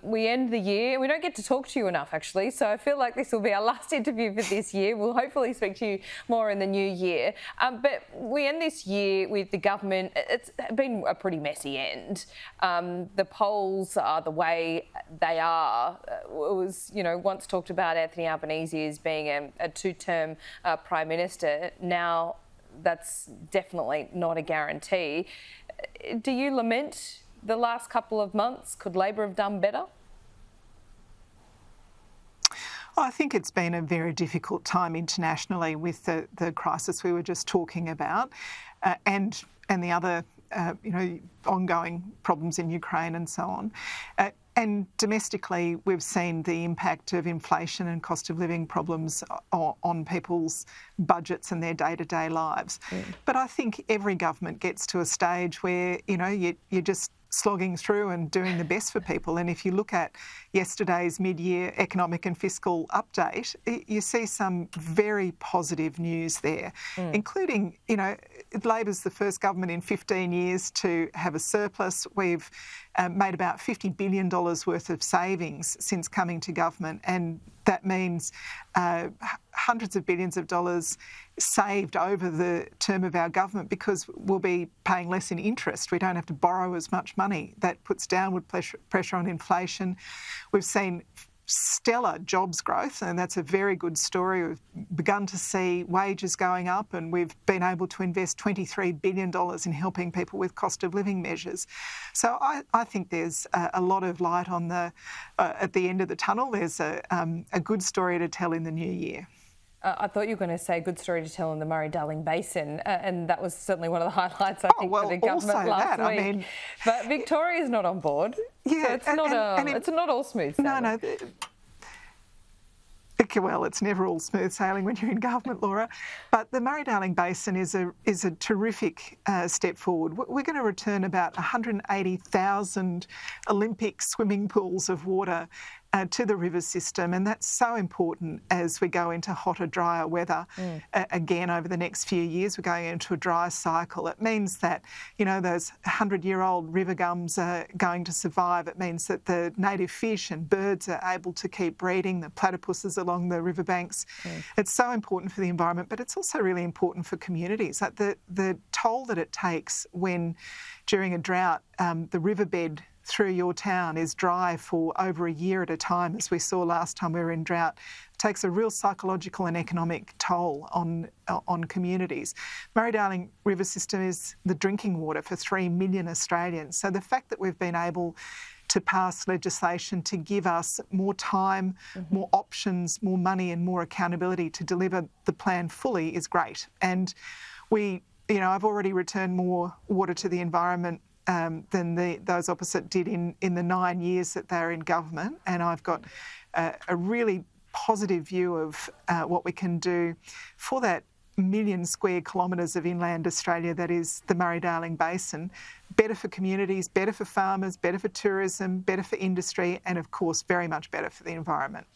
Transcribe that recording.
We end the year, and we don't get to talk to you enough, actually, so I feel like this will be our last interview for this year. We'll hopefully speak to you more in the new year. But we end this year with the government. It's been a pretty messy end. The polls are the way they are. It was, once talked about Anthony Albanese as being a two-term Prime Minister. Now that's definitely not a guarantee. Do you lament the last couple of months? Could Labor have done better? I think it's been a very difficult time internationally with the crisis we were just talking about, and the other ongoing problems in Ukraine and so on. And domestically, we've seen the impact of inflation and cost of living problems on people's budgets and their day-to-day lives. But I think every government gets to a stage where, you're just slogging through and doing the best for people. And if you look at yesterday's mid-year economic and fiscal update, you see some very positive news there, including, Labor's the first government in 15 years to have a surplus. We've made about $50 billion worth of savings since coming to government, and that means hundreds of billions of dollars saved over the term of our government because we'll be paying less in interest. We don't have to borrow as much money. That puts downward pressure on inflation. We've seen stellar jobs growth, and that's a very good story. We've begun to see wages going up, and we've been able to invest $23 billion in helping people with cost of living measures. So I think there's a lot of light on at the end of the tunnel. There's a good story to tell in the new year. I thought you were going to say a good story to tell in the Murray Darling Basin, and that was certainly one of the highlights, I think, for the government last week. But Victoria's not on board, yeah, so it's not all smooth sailing. No. Well, it's never all smooth sailing when you're in government, Laura. But the Murray Darling Basin is a terrific step forward. We're going to return about 180,000 Olympic swimming pools of water to the river system, and that's so important as we go into hotter, drier weather. Again, over the next few years, we're going into a dry cycle. It means that, those 100-year-old river gums are going to survive. It means that the native fish and birds are able to keep breeding, the platypuses along the riverbanks. It's so important for the environment, but it's also really important for communities. Like the toll that it takes when, during a drought, the riverbed through your town is dry for over a year at a time, as we saw last time we were in drought. It takes a real psychological and economic toll on communities. Murray-Darling River System is the drinking water for 3 million Australians. So the fact that we've been able to pass legislation to give us more time, more options, more money and more accountability to deliver the plan fully is great. And I've already returned more water to the environment than those opposite did in the 9 years that they're in government. And I've got a really positive view of what we can do for that 1 million square kilometres of inland Australia that is the Murray-Darling Basin. Better for communities, better for farmers, better for tourism, better for industry, and of course very much better for the environment.